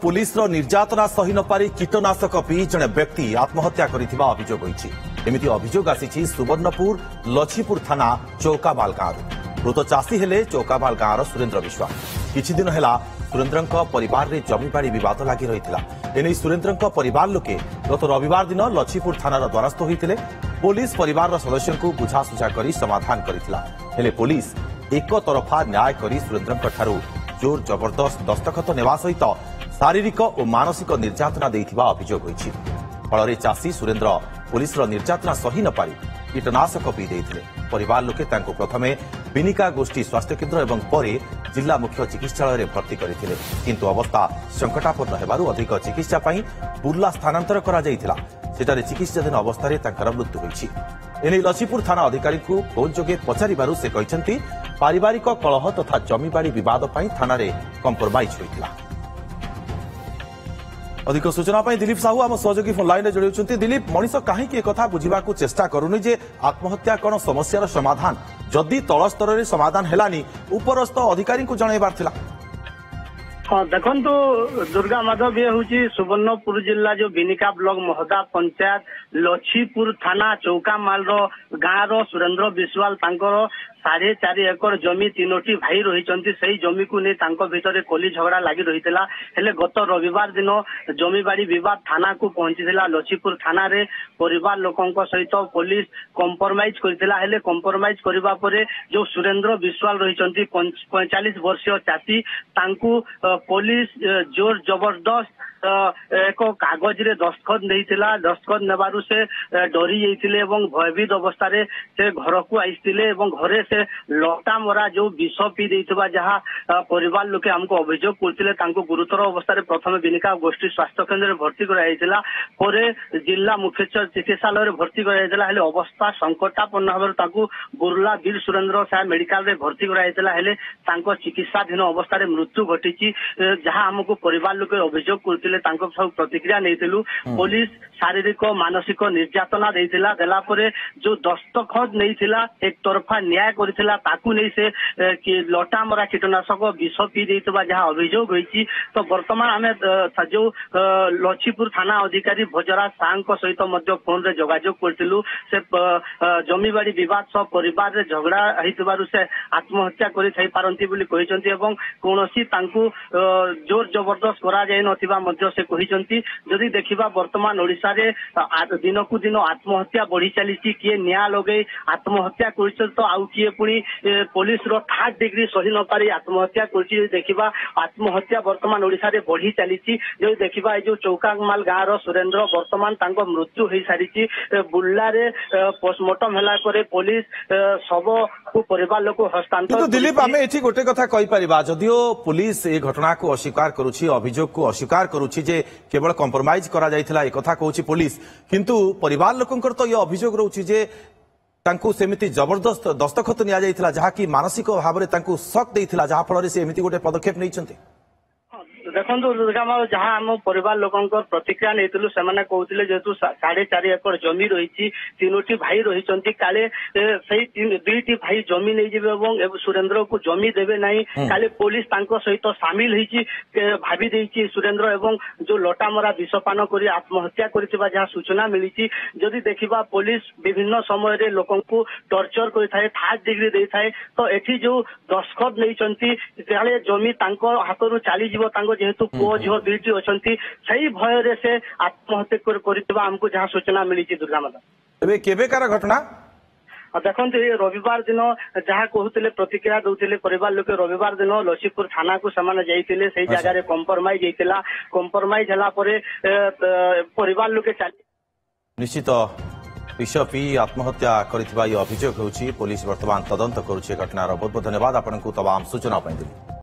Police निर्यातना सही न पारि कीटनाशक पी जड़े व्यक्ति आत्महत्या करिथिबा अभियोग होईछि। एमिति अभियोग आसीछि सुवर्णपुर लछीपुर थाना चौकाबाल गांव। मृत चाषी हेले चौकाबाल गांव सुरेन्द्र विश्वाल। किछि दिन हेला सुरेन्द्रଙ୍କ परिवार रे जमीबाड़ी विवाद लागि रहिथिला। एनै सुरेन्द्रଙ୍କ परिवार लोके गत रविवार दिन लछीपुर थानार द्वारस्थ होइतिले। पुलिस परिवार सदस्यଙ୍କୁ बुझासुझा करी समाधान करिथिला। हेले पुलिस एक तरफा न्याय करी सुरेन्द्रଙ୍କ ठारू जोर जबरदस्त दस्तखत नेवा सहित शारीरिक और मानसिक निर्यातना देइथिबा अभियोग होईछि। फल चाषी सुरेन्द्र पुलिस निर्यातना सही न पारि कीटनाशक पी देइथिले। परिवार लोके तांको प्रथमे बिनिका गोष्ठी स्वास्थ्य केन्द्र एवं परे जिला मुख्य चिकित्सालय में भर्ती करथिले, किंतु अवस्था संकटापन्न हेबारु अधिक चिकित्सा पई बुर्ला स्थानांतर करा जायथिला। सेटारे चिकित्साधीन अवस्था तांकर मृत्यु होईछि। एने लछीपुर थाना अधिकारी को फोन जोगे पचारिबारु से कहिसेंती पारिवारिक कलह तथा जमीबाड़ी विवाद पई थाना रे कंप्रोमाइज होइतिला। अधिक सूचना पाई दिलीप साहू आम सहयोगी फोन लाइन जोड़ी। दिलीप, मनीष कहीं कथा बुझा चेष्टा करूनी जे आत्महत्या कौन समस्यार समाधान जदि तल स्तर में समाधान हेलानी उपरस्थ अधिकारी को जनइबार थिला। हाँ देखो दुर्गा माधव ये हूँ सुवर्णपुर जिला जो बिनिका ब्लॉक महदा पंचायत लछीपुर थाना चौकामाल गाँव सुरेन्द्र विश्वाल 4.5 एकर जमी 3टी भाई रही से जमी को नहीं भितर कली झगड़ा लगी रही है। गत रविवार दिन जमीबाड़ी विवाद थाना को पहुंची लछीपुर थाना रे परिवार लोकों सहित पुलिस कंप्रोमाइज करथिला। कंप्रोमाइज करबा परे जो सुरेन्द्र विश्वाल रही 45 वर्षीय चाषी तांकू पुलिस जोर जबरदस्त एक कागज रे दस्तखत देइथिला। दस्तखत नेबारु से डरी जाइथिले एवं भयभीत अवस्था रे से घर को आइथिले एवं घरे से लटा मरा जो विष पी देइथिबा जहा परिवार लोके हमको अभियोग करथिले। तांको गुरुतर अवस्था रे प्रथम बिनिका गोष्ठी स्वास्थ्य केन्द्र रे भर्ती कराइथिला, परे जिला मुख्य चिकित्सालय रे भर्ती कराइथिला। हेले अवस्था संकटापन्न हबारु तांको बुर्ला वीर सुरेन्द्र साहेब मेडिकल रे भर्ती कराइथिला। हेले तांको चिकित्साधीन अवस्था रे मृत्यु घटिछि। जहा हमको परिवार लोके अभियोग करथिले तांको सब प्रतिक्रिया नैथिलु। पुलिस शारीरिक मानसिक निर्यातना देइथिला। देला परे जो दस्तखत नैथिला एक तरफा न्याय करथिला ताकू नै से कि लटा मरा कीटनाशक विष पी देइतबा जहा अभियोग होईछि। तो वर्तमान हमें जो लछीपुर थाना अधिकारी भजरा सांग सहित मध्य फोन रे जोगाजोग करथिलु। से जमीबाड़ी विवाद सब परिवार रे झगड़ा हितबारु से आत्महत्या करि थाई पारंती बोली कहिसंती एवं कोनोसी तांकू जोर जबरदस्त करा जाय नथिबा मध्य से कहिसंती। जदि देखिबा वर्तमान ओडिसा रे दिन को दिन आत्महत्या बढ़ी चली। किए न्याय लगे आत्महत्या कर तो आउ किए पुणी पुलिस रो 3rd डिग्री सही न पारी आत्महत्या कर। देखिबा आत्महत्या वर्तमान ओडिसा रे बढ़ी चली। जो देखिबा जो चौकामाल गाँव रो सुरेन्द्र वर्तमान तांको मृत्यु हो सारी। बुल्ला रे पोस्टमार्टम हला परे पुलिस सब को परिवार लोक हस्तांतर। दिलीप आम ये गोटे कथा कहीपर जदिओ पुलिस ए घटना को अस्वीकार करुछि, अभियोग को अस्वीकार करुछि जे केवल कंप्रोमाइज करा जायथिला एक कथा कहूछि पुलिस, किंतु परिवार लोकंकर तो ये अभियोग रहउछि जे तांकू सेमिति जबरदस्त दस्तखत निया जायथिला जहा कि मानसिक भाव में तांकू शक देइथिला जहा फल से एमिति गोटे पदक्षेप नैछन्ति। देखो दुर्गा जहाँ आम परिवार लोकों प्रतिक्रिया नहीं कहते जेहेतु 4.5 एकर जमी रही 3टी भाई रही काले से 2टी भाई जमी नहीं जीवे सुरेन्द्र को जमी देवे नहीं काले पुलिस सहित सामिल भाभी देती सुरेन्द्र एवं जो लटामरा विषपान कर आत्महत्या कर जहाँ सूचना मिली। जदि देखा पुलिस विभिन्न समय लोक टर्चर कर 3rd डिग्री दे थाए तो ये जो दस्तखत नहीं जमी हाथ चली जेहेतु पुओ झील 2टी अच्छी सही भय से आत्महत्या करमको जहाँ सूचना मिली। दुर्गा माता केबेकार घटना देखो रविवार दिन जहाँ कहते प्रतिक्रिया दौले परिवार लोक रविवार दिन लछीपुर थाना को जाइए से जगह कंप्रोमाइज होता। कंप्रोमाइज है परिवार लोके निश्चित विष पी आत्महत्या कर अभियोग होछि। पुलिस वर्तमान तदंत करुछि घटनार। बहुत बहुत धन्यवाद आपको तमाम सूचना।